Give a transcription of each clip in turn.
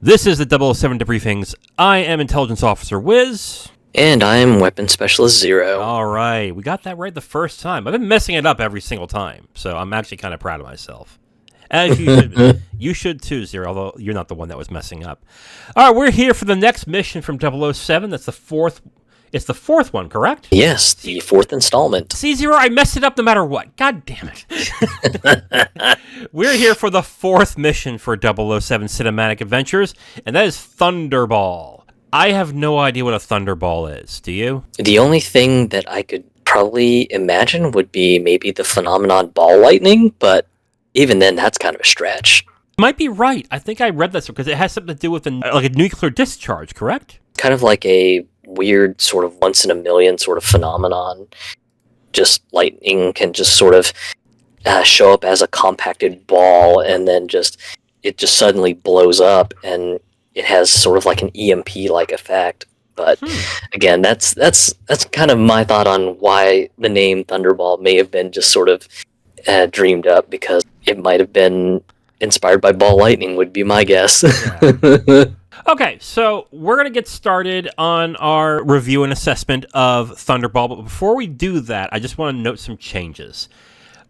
This is the 007 Debriefings. I am Intelligence Officer Wiz. And I'm Weapon Specialist Zero. All right, we got that right the first time. I've been messing it up every single time, so I'm actually kind of proud of myself. As you should, you should too, Zero, although you're not the one that was messing up. All right, we're here for the next mission from 007. That's the fourth. It's the fourth one, correct? Yes, the fourth installment. See, Zero, I messed it up no matter what. God damn it. We're here for the fourth mission for 007 Cinematic Adventures, and that is Thunderball. I have no idea what a Thunderball is. Do you? The only thing that I could probably imagine would be maybe the phenomenon ball lightning, but even then, that's kind of a stretch. You might be right. I think I read that because it has something to do with a nuclear discharge, correct? Kind of like a weird sort of once-in-a-million sort of phenomenon. Just lightning can just sort of show up as a compacted ball, and then it just suddenly blows up, and it has sort of like an EMP-like effect. But again, that's kind of my thought on why the name Thunderball may have been just sort of dreamed up, because it might have been inspired by ball lightning, would be my guess. Yeah. Okay, so we're going to get started on our review and assessment of Thunderball, but before we do that, I just want to note some changes.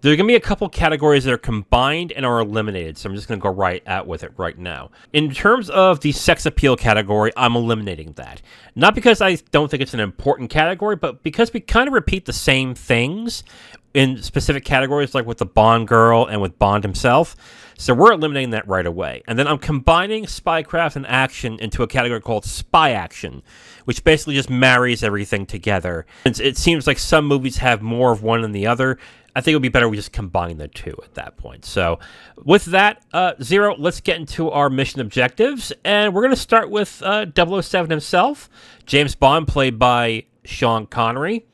There are going to be a couple categories that are combined and are eliminated, so I'm just going to go right at with it right now. In terms of the sex appeal category, I'm eliminating that. Not because I don't think it's an important category, but because we kind of repeat the same things in specific categories, like with the Bond girl and with Bond himself. So we're eliminating that right away. And then I'm combining spycraft and action into a category called spy action, which basically just marries everything together. It seems like some movies have more of one than the other. I think it would be better we just combine the two at that point. So with that, Zero, let's get into our mission objectives. And we're going to start with 007 himself, James Bond, played by Sean Connery.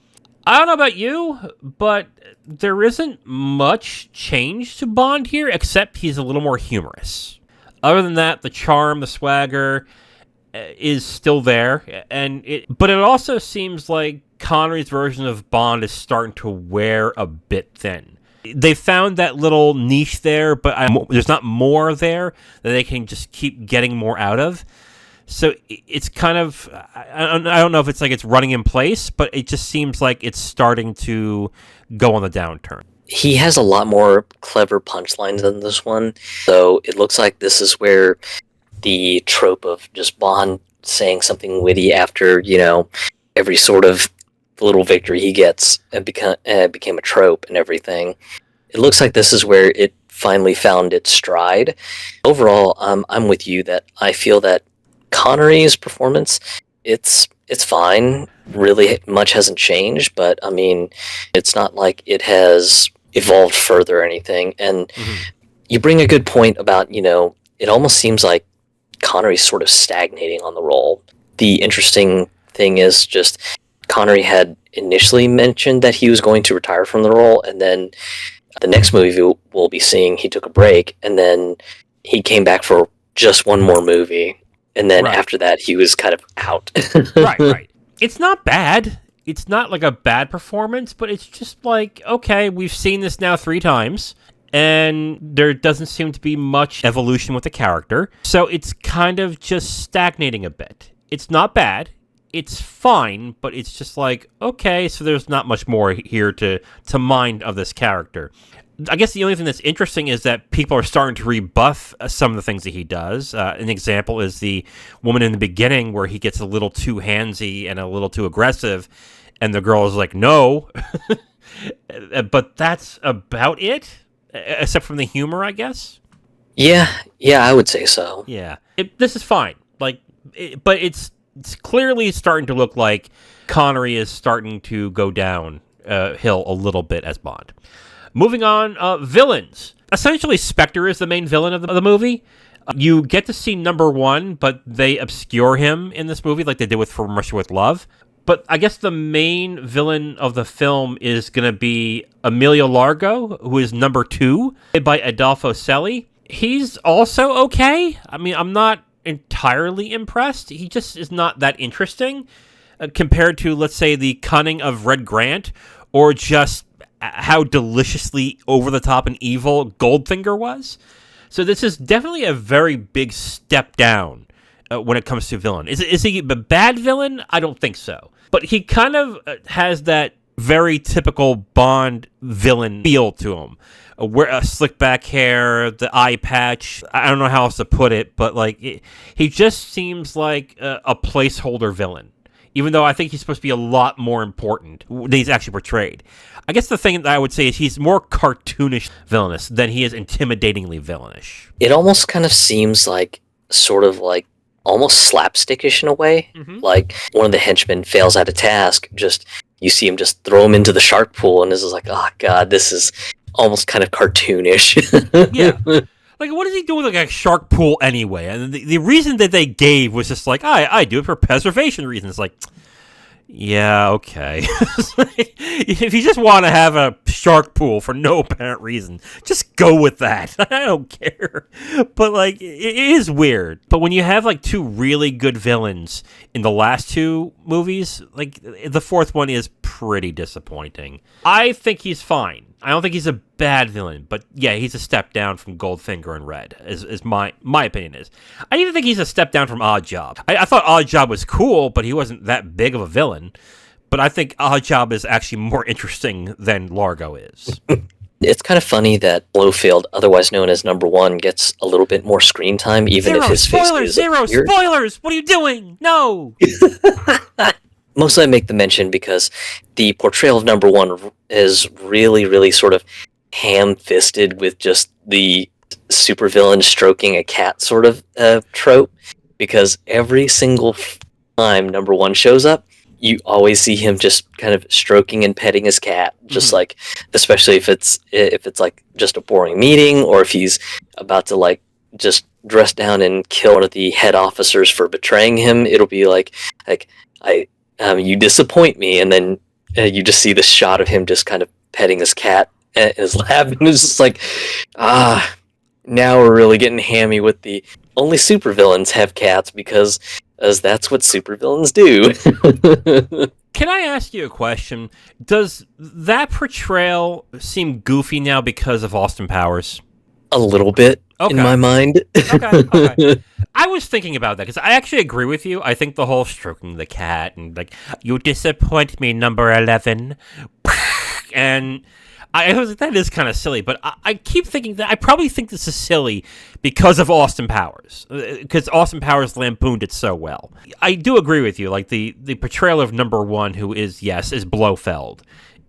I don't know about you, but there isn't much change to Bond here, except he's a little more humorous. Other than that, the charm, the swagger is still there, but it also seems like Connery's version of Bond is starting to wear a bit thin. They found that little niche there, but there's not more there that they can just keep getting more out of. So it's kind of, I don't know if it's like it's running in place, but it just seems like it's starting to go on the downturn. He has a lot more clever punchlines than this one, so it looks like this is where the trope of just Bond saying something witty after, every sort of little victory he gets became a trope and everything. It looks like this is where it finally found its stride. Overall, I'm with you that I feel that Connery's performance, it's fine. Really much hasn't changed, but I mean, it's not like it has evolved further or anything. And you bring a good point about, it almost seems like Connery's sort of stagnating on the role. The interesting thing is just Connery had initially mentioned that he was going to retire from the role, and then the next movie we'll be seeing, he took a break, and then he came back for just one more movie. And then after that, he was kind of out. Right. It's not bad. It's not like a bad performance, but it's just like, okay, we've seen this now 3 times, and there doesn't seem to be much evolution with the character. So it's kind of just stagnating a bit. It's not bad. It's fine, but it's just like, okay, so there's not much more here to mind of this character. I guess the only thing that's interesting is that people are starting to rebuff some of the things that he does. An example is the woman in the beginning where he gets a little too handsy and a little too aggressive, and the girl is like, no. But that's about it, except from the humor, I guess. Yeah, I would say so. Yeah, this is fine. But it's clearly starting to look like Connery is starting to go down hill a little bit as Bond. Moving on, villains. Essentially, Spectre is the main villain of the movie. You get to see number 1, but they obscure him in this movie like they did with From Russia with Love. But I guess the main villain of the film is going to be Emilio Largo, who is number 2, played by Adolfo Celi. He's also okay. I mean, I'm not entirely impressed. He just is not that interesting compared to, let's say, the cunning of Red Grant, or just how deliciously over-the-top and evil Goldfinger was. So this is definitely a very big step down when it comes to villain. Is he a bad villain? I don't think so. But he kind of has that very typical Bond villain feel to him. Slick back hair, the eye patch. I don't know how else to put it, but like he just seems like a placeholder villain. Even though I think he's supposed to be a lot more important than he's actually portrayed. I guess the thing that I would say is he's more cartoonish villainous than he is intimidatingly villainish. It almost kind of seems like, sort of like, almost slapstickish in a way. Mm-hmm. Like, one of the henchmen fails at a task, you see him just throw him into the shark pool, and this is like, oh god, this is almost kind of cartoonish. Yeah. Like, what is he doing with like a shark pool anyway? And the reason that they gave was just like, I do it for preservation reasons. Like, yeah, okay. If you just want to have a shark pool for no apparent reason, just go with that. I don't care. But, like, it is weird. But when you have, like, two really good villains in the last two movies, like, the fourth one is pretty disappointing. I think he's fine. I don't think he's a bad villain, but yeah, he's a step down from Goldfinger and Red, is my opinion is. I even think he's a step down from Oddjob. I thought Oddjob was cool, but he wasn't that big of a villain. But I think Oddjob is actually more interesting than Largo is. It's kind of funny that Blofeld, otherwise known as Number One, gets a little bit more screen time, even if his face is Zero spoilers! What are you doing? No! Mostly I make the mention because the portrayal of Number One is really, really sort of ham-fisted with just the supervillain stroking a cat sort of trope. Because every single time Number One shows up, you always see him just kind of stroking and petting his cat. Just like, especially if it's like just a boring meeting, or if he's about to like just dress down and kill one of the head officers for betraying him, it'll be like you disappoint me, and then you just see this shot of him just kind of petting his cat in his lap, and it's just like, now we're really getting hammy with the only supervillains have cats because as that's what supervillains do. Can I ask you a question? Does that portrayal seem goofy now because of Austin Powers? A little bit, in my mind. Okay. I was thinking about that because I actually agree with you. I think the whole stroking the cat and like, you disappoint me, number 11. And I was like, that is kind of silly, but I keep thinking that I probably think this is silly because of Austin Powers, because Austin Powers lampooned it so well. I do agree with you. Like the portrayal of Number One, who is Blofeld,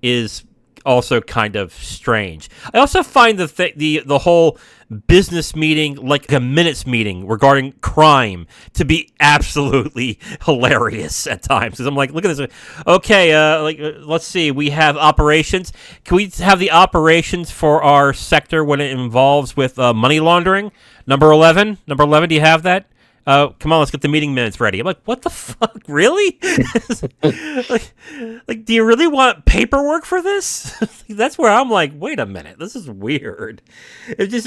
is also kind of strange. I also find the whole business meeting, like a minutes meeting regarding crime, to be absolutely hilarious at times. Because I'm like, look at this. Okay, let's see. We have operations. Can we have the operations for our sector when it involves with money laundering? Number 11, do you have that? Come on, let's get the meeting minutes ready. I'm like, what the fuck? Really? like, do you really want paperwork for this? That's where I'm like, wait a minute, this is weird. It just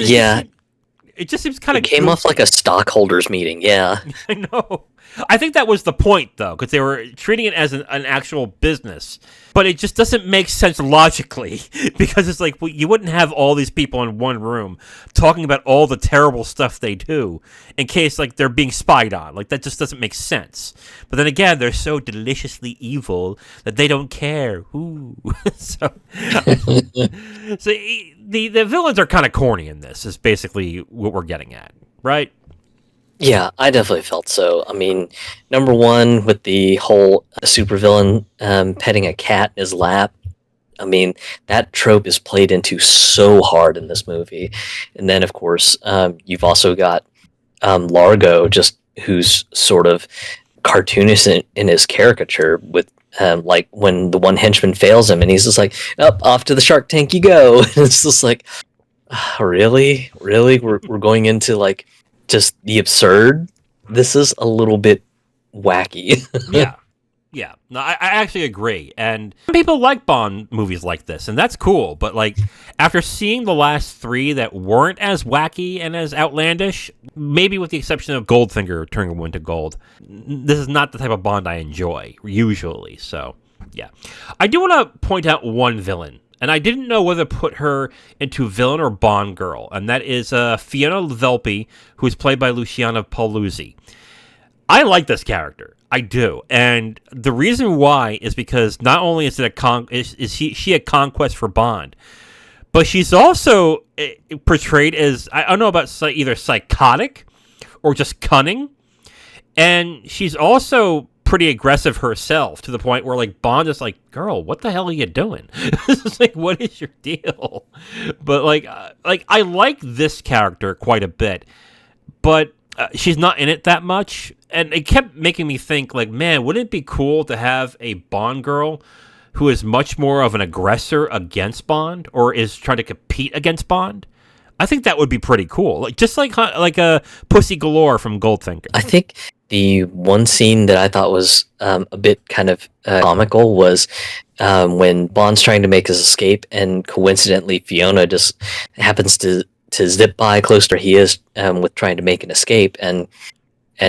seems kind of. It came off like a stockholders meeting. Yeah, I know. I think that was the point, though, because they were treating it as an actual business. But it just doesn't make sense logically, because it's like, well, you wouldn't have all these people in one room talking about all the terrible stuff they do in case, like, they're being spied on. Like, that just doesn't make sense. But then again, they're so deliciously evil that they don't care. Ooh. So the villains are kind of corny in this, is basically what we're getting at, right? Yeah, I definitely felt so. I mean, Number One with the whole supervillain petting a cat in his lap. I mean, that trope is played into so hard in this movie. And then, of course, you've also got Largo, just who's sort of cartoonish in his caricature with like when the one henchman fails him and he's just like, off to the shark tank you go. And it's just like, really? We're going into like just the absurd. This is a little bit wacky. Yeah. No, I actually agree. And people like Bond movies like this, and that's cool. But like, after seeing the last three that weren't as wacky and as outlandish, maybe with the exception of Goldfinger turning into gold, this is not the type of Bond I enjoy usually. So yeah, I do want to point out one villain. And I didn't know whether to put her into villain or Bond girl, and that is Fiona Velpe, who is played by Luciana Paluzzi. I like this character. I do. And the reason why is because not only is it she a conquest for Bond, but she's also portrayed as, I don't know about either psychotic or just cunning. And she's also pretty aggressive herself, to the point where like Bond is like, girl, what the hell are you doing? It's like, what is your deal? But like I like this character quite a bit, but she's not in it that much. And it kept making me think, like, man, wouldn't it be cool to have a Bond girl who is much more of an aggressor against Bond, or is trying to compete against Bond? I think that would be pretty cool. Like, just like a Pussy Galore from Goldfinger. I think the one scene that I thought was a bit kind of comical was when Bond's trying to make his escape, and coincidentally Fiona just happens to zip by close to where he is with trying to make an escape, and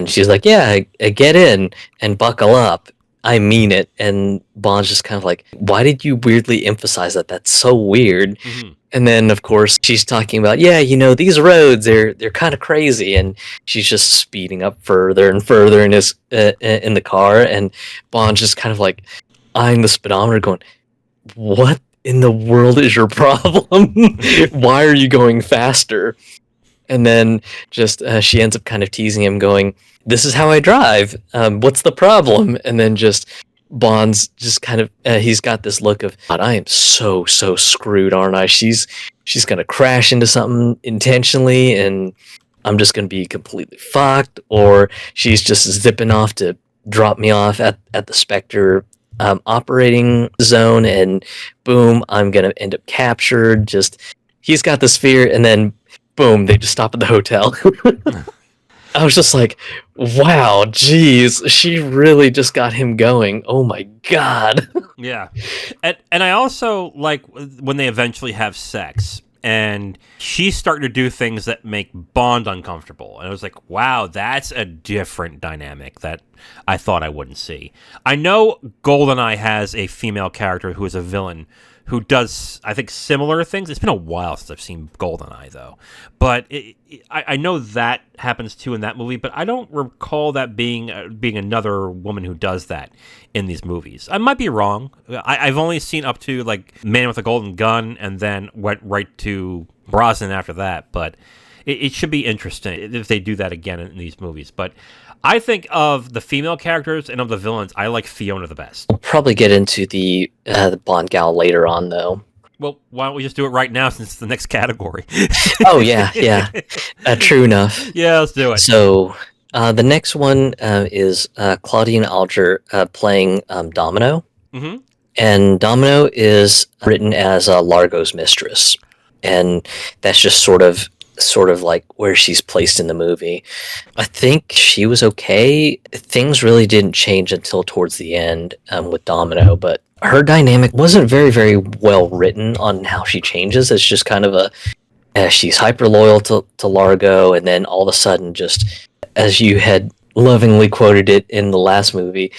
she's like, yeah, get in and buckle up. I mean it. And Bond's just kind of like, why did you weirdly emphasize that? That's so weird. Mm-hmm. And then, of course, she's talking about, yeah, you know, these roads, they're kind of crazy. And she's just speeding up further and further in the car. And Bond's just kind of like eyeing the speedometer going, what in the world is your problem? Why are you going faster? And then just she ends up kind of teasing him, going, this is how I drive. What's the problem? And then just Bond's just kind of, he's got this look of, God, I am so screwed, aren't I? She's going to crash into something intentionally, and I'm just going to be completely fucked. Or she's just zipping off to drop me off at the Spectre operating zone, and boom, I'm going to end up captured. Just, he's got this fear, and then boom, they just stop at the hotel. I was just like, wow, geez, she really just got him going. Oh my God. Yeah. And I also like when they eventually have sex, and she's starting to do things that make Bond uncomfortable. And I was like, wow, that's a different dynamic that I thought I wouldn't see. I know GoldenEye has a female character who is a villain who does, I think, similar things. It's been a while since I've seen GoldenEye, though. But I know that happens, too, in that movie, but I don't recall that being another woman who does that in these movies. I might be wrong. I've only seen up to, like, Man with a Golden Gun, and then went right to Brosnan after that. But it should be interesting if they do that again in these movies. But I think of the female characters and of the villains, I like Fiona the best. We'll probably get into the Bond gal later on, though. Well, why don't we just do it right now, since it's the next category? Oh, yeah. True enough. Yeah, let's do it. So, the next one is Claudine Alger playing Domino. Mm-hmm. And Domino is written as Largo's mistress. And that's just sort of like where she's placed in the movie. I think she was okay. Things really didn't change until towards the end with Domino, but her dynamic wasn't very, very well written on how she changes. It's just kind of she's hyper loyal to Largo, and then all of a sudden, just as you had lovingly quoted it in the last movie,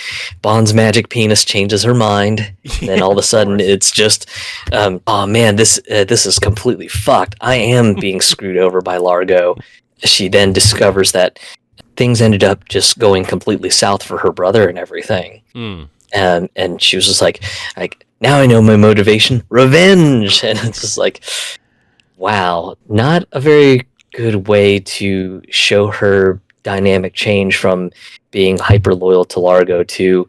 Bond's magic penis changes her mind, and then all of a sudden it's just, oh man, this is completely fucked. I am being screwed over by Largo. She then discovers that things ended up just going completely south for her brother and everything. And she was just like, now I know my motivation, revenge. And it's just like, wow, not a very good way to show her dynamic change from being hyper loyal to Largo to,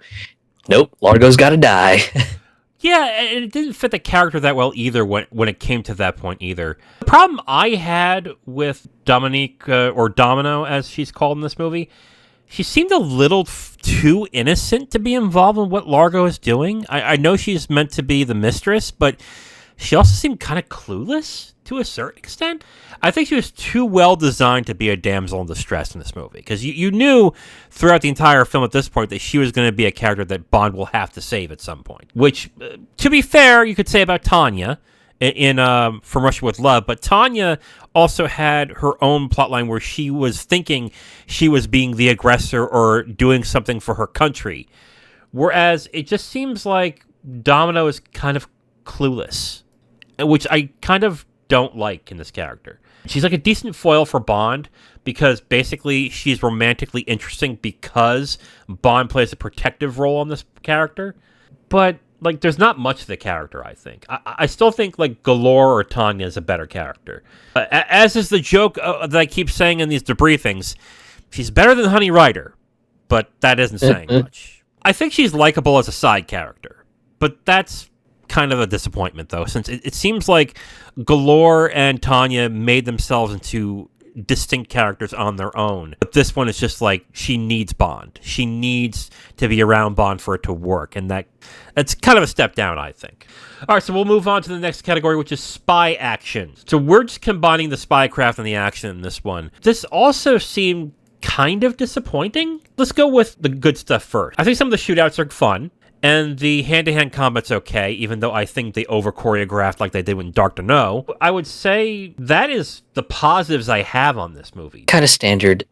nope, Largo's got to die. Yeah, and it didn't fit the character that well either when it came to that point either. The problem I had with Dominique, or Domino as she's called in this movie, she seemed a little too innocent to be involved in what Largo is doing. I know she's meant to be the mistress, but she also seemed kind of clueless to a certain extent. I think she was too well designed to be a damsel in distress in this movie, because you knew throughout the entire film at this point that she was going to be a character that Bond will have to save at some point. Which, to be fair, you could say about Tanya in From Russia with Love, but Tanya also had her own plotline where she was thinking she was being the aggressor or doing something for her country, whereas it just seems like Domino is kind of clueless, which I kind of don't like in this character. She's like a decent foil for Bond because basically she's romantically interesting because Bond plays a protective role on this character. But like, there's not much of the character, I think. I still think like Galore or Tanya is a better character. As is the joke that I keep saying in these debriefings, she's better than Honey Rider, but that isn't saying much. I think she's likable as a side character, but that's kind of a disappointment, though, since it seems like Galore and Tanya made themselves into distinct characters on their own. But this one is just like, she needs Bond. She needs to be around Bond for it to work, and that's kind of a step down, I think. All right, so we'll move on to the next category, which is spy action. So we're just combining the spycraft and the action in this one. This also seemed kind of disappointing. Let's go with the good stuff first. I think some of the shootouts are fun. And the hand-to-hand combat's okay, even though I think they over-choreographed like they did in Dark to Know. I would say that is the positives I have on this movie. Kind of standard.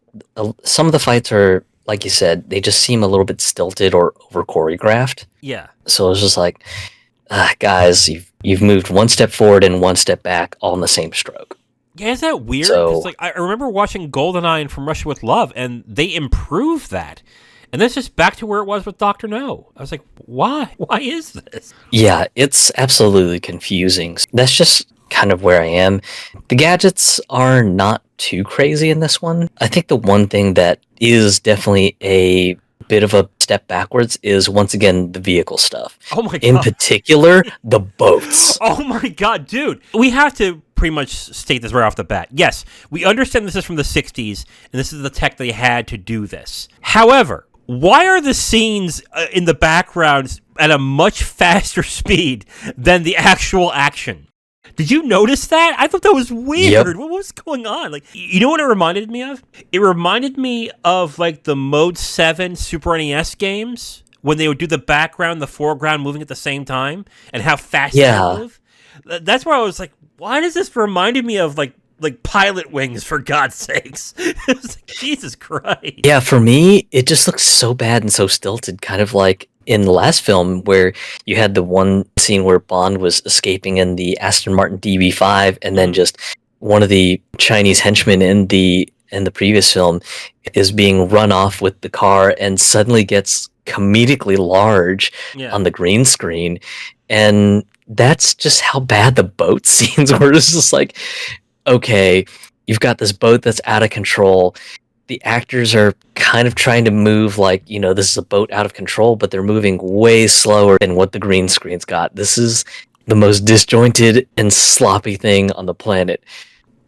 Some of the fights are, like you said, they just seem a little bit stilted or over-choreographed. Yeah. So it's just like, guys, you've moved one step forward and one step back all in the same stroke. Yeah, is that weird? So, like, I remember watching GoldenEye and From Russia with Love, and they improved that. And that's just back to where it was with Dr. No. I was like, why? Why is this? Yeah, it's absolutely confusing. That's just kind of where I am. The gadgets are not too crazy in this one. I think the one thing that is definitely a bit of a step backwards is, once again, the vehicle stuff. Oh my God. In particular, the boats. Oh my God, dude. We have to pretty much state this right off the bat. Yes, we understand this is from the 60s, and this is the tech they had to do this. However, why are the scenes in the background at a much faster speed than the actual action? Did you notice that? I thought that was weird. Yep. What was going on? Like, you know what it reminded me of? It reminded me of like the Mode 7 Super NES games when they would do the background, the foreground moving at the same time, and how fast they move. That's where I was like, why does this remind me of like Pilot Wings, for God's sakes? It was like, Jesus Christ. Yeah, for me, it just looks so bad and so stilted, kind of like in the last film where you had the one scene where Bond was escaping in the Aston Martin DB5, and then just one of the Chinese henchmen in the previous film is being run off with the car and suddenly gets comedically large on the green screen. And that's just how bad the boat scenes were. It's just like, okay, you've got this boat that's out of control. The actors are kind of trying to move like, this is a boat out of control, but they're moving way slower than what the green screen's got. This is the most disjointed and sloppy thing on the planet.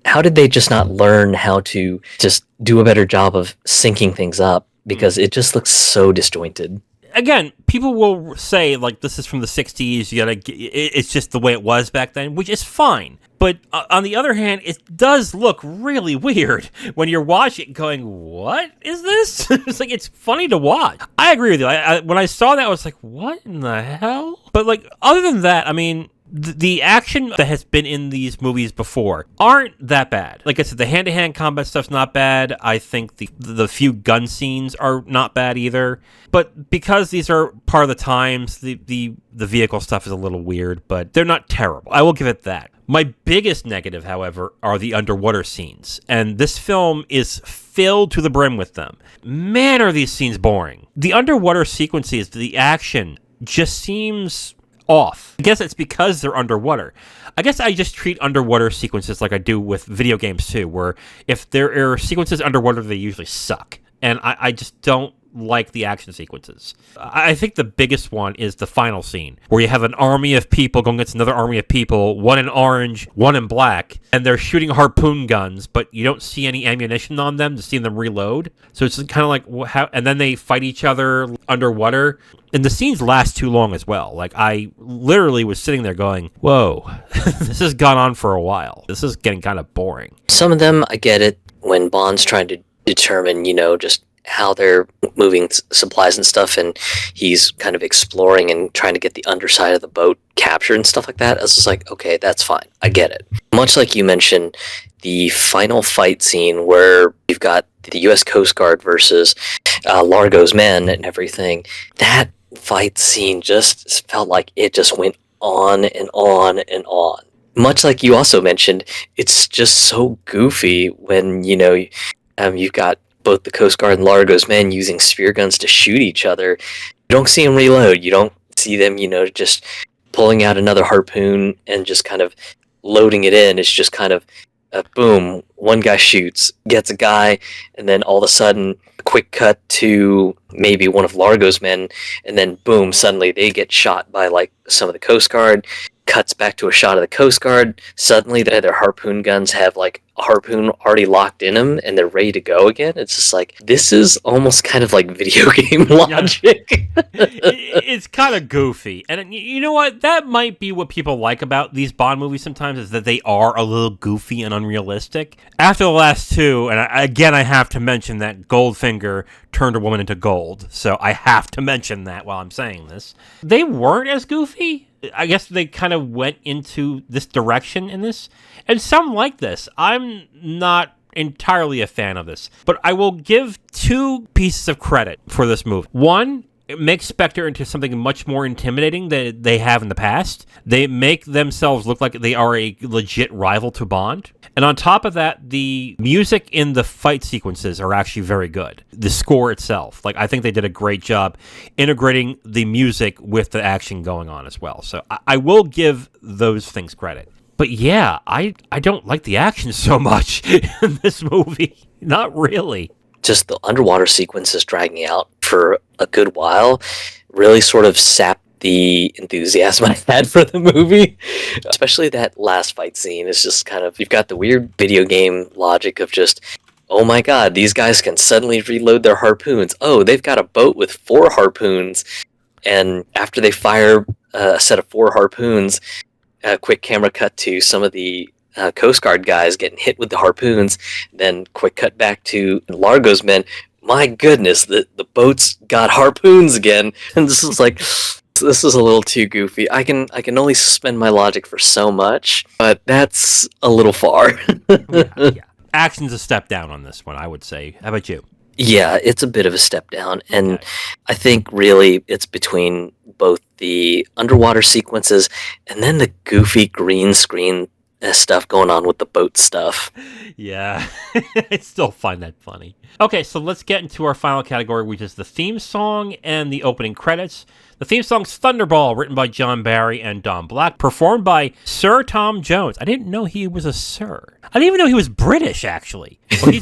How did they just not learn how to just do a better job of syncing things up? Because it just looks so disjointed. Again, people will say, like, this is from the 60s, it's just the way it was back then, which is fine. But on the other hand, it does look really weird when you're watching going, what is this? It's like, it's funny to watch. I agree with you. When I saw that, I was like, what in the hell? But, like, other than that, I mean, the action that has been in these movies before aren't that bad. Like I said, the hand-to-hand combat stuff's not bad. I think the few gun scenes are not bad either. But because these are part of the times, the vehicle stuff is a little weird, but they're not terrible. I will give it that. My biggest negative, however, are the underwater scenes. And this film is filled to the brim with them. Man, are these scenes boring. The underwater sequences, the action just seems off. I guess it's because they're underwater. I guess I just treat underwater sequences like I do with video games too, where if there are sequences underwater, they usually suck. And I just don't like the action sequences. I think the biggest one is the final scene, where you have an army of people going against another army of people, one in orange, one in black, and they're shooting harpoon guns, but you don't see any ammunition on them to see them reload. So it's kind of like, how, and then they fight each other underwater. And the scenes last too long as well. Like, I literally was sitting there going, whoa, this has gone on for a while. This is getting kind of boring. Some of them, I get it, when Bond's trying to determine, just how they're moving supplies and stuff, and he's kind of exploring and trying to get the underside of the boat captured and stuff like that. I was just like, okay, that's fine. I get it. Much like you mentioned, the final fight scene where you've got the U.S. Coast Guard versus Largo's men and everything, that fight scene just felt like it just went on and on and on. much like you also mentioned, it's just so goofy when, you've got both the Coast Guard and Largo's men using spear guns to shoot each other. You don't see them reload. You don't see them, just pulling out another harpoon and just kind of loading it in. It's just kind of boom, one guy shoots, gets a guy, and then all of a sudden, a quick cut to maybe one of Largo's men, and then boom, suddenly they get shot by like some of the Coast Guard. Cuts back to a shot of the Coast Guard. Suddenly, their harpoon guns have like a harpoon already locked in them, and they're ready to go again. It's just like, this is almost kind of like video game logic. It's kind of goofy, and you know what? That might be what people like about these Bond movies sometimes, is that they are a little goofy and unrealistic. After the last two, and I have to mention that Goldfinger turned a woman into gold, so I have to mention that while I'm saying this. They weren't as goofy. I guess they kind of went into this direction in this, and some like this. I'm not entirely a fan of this, but I will give two pieces of credit for this movie. One, it makes Spectre into something much more intimidating than they have in the past. They make themselves look like they are a legit rival to Bond. And on top of that, the music in the fight sequences are actually very good. The score itself, I think they did a great job integrating the music with the action going on as well. So I will give those things credit. But yeah, I don't like the action so much in this movie. Not really. Just the underwater sequences dragging out for a good while really sort of sapped the enthusiasm I had for the movie. Especially that last fight scene is just kind of, you've got the weird video game logic of just, oh my god, these guys can suddenly reload their harpoons. Oh, they've got a boat with 4 harpoons. And after they fire a set of 4 harpoons, a quick camera cut to some of the Coast Guard guys getting hit with the harpoons, then quick cut back to Largo's men. My goodness, the boat's got harpoons again, and this is a little too goofy. I can only suspend my logic for so much, but that's a little far. Yeah. Action's a step down on this one, I would say. How about you? Yeah, it's a bit of a step down, and okay. I think really it's between both the underwater sequences and then the goofy green screen stuff going on with the boat stuff. Yeah, I still find that funny. Okay, so let's get into our final category, which is the theme song and the opening credits. The theme song's Thunderball, written by John Barry and Don Black, performed by Sir Tom Jones. I didn't know he was a sir. I didn't even know he was British, actually. Well,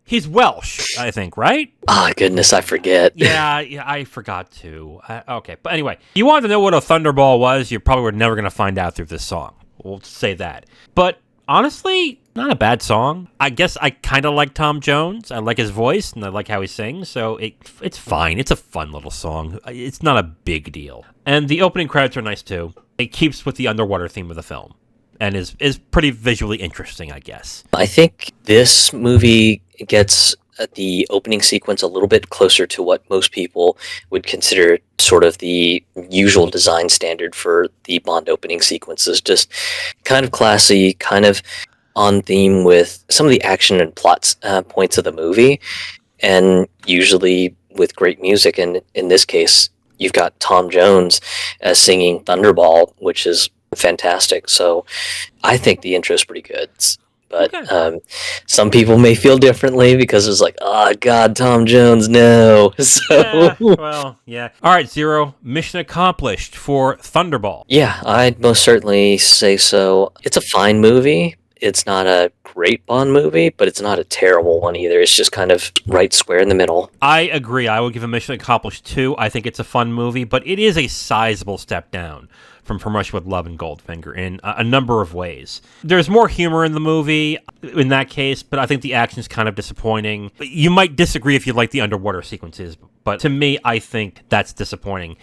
he's Welsh, I think, right? Oh, goodness, I forget. Yeah, I forgot too. Okay, but anyway, if you wanted to know what a Thunderball was, you probably were never going to find out through this song. We'll say that. But honestly, not a bad song. I guess I kind of like Tom Jones. I like his voice, and I like how he sings, so it's fine. It's a fun little song. It's not a big deal. And the opening credits are nice, too. It keeps with the underwater theme of the film, and is pretty visually interesting, I guess. I think this movie gets the opening sequence a little bit closer to what most people would consider sort of the usual design standard for the Bond opening sequences. Just kind of classy, kind of on theme with some of the action and plot points of the movie, and usually with great music. And in this case, you've got Tom Jones singing Thunderball, which is fantastic. So I think the intro is pretty good. But okay. Some people may feel differently because it's like, oh, God, Tom Jones, no. So, yeah. All right, Zero, mission accomplished for Thunderball. Yeah, I'd most certainly say so. It's a fine movie. It's not a great Bond movie, but it's not a terrible one either. It's just kind of right square in the middle. I agree. I would give a mission accomplished too. I think it's a fun movie, but it is a sizable step down from Russia with Love and Goldfinger in a number of ways. There's more humor in the movie in that case, but I think the action's kind of disappointing. You might disagree if you like the underwater sequences, but to me, I think that's disappointing.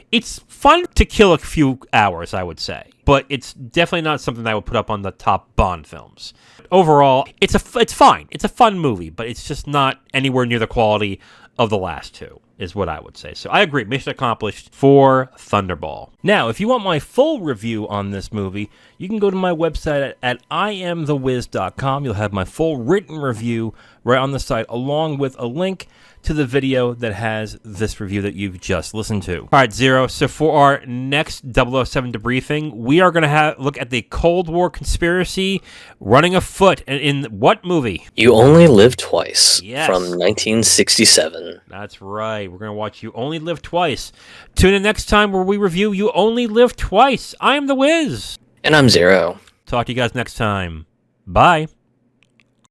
It's fun to kill a few hours, I would say, but it's definitely not something that I would put up on the top Bond films. Overall, it's fine. It's a fun movie, but it's just not anywhere near the quality of the last two. is what I would say. So I agree, mission accomplished for Thunderball. Now, if you want my full review on this movie, you can go to my website at IamTheWiz.com. You'll have my full written review right on the site, along with a link to the video that has this review that you've just listened to. All right, Zero. So for our next 007 debriefing, we are going to look at the Cold War conspiracy running afoot in what movie? You Only Live Twice, Yes. from 1967. That's right. We're going to watch You Only Live Twice. Tune in next time where we review You Only Live Twice. I am The Wiz. And I'm Zero. Talk to you guys next time. Bye.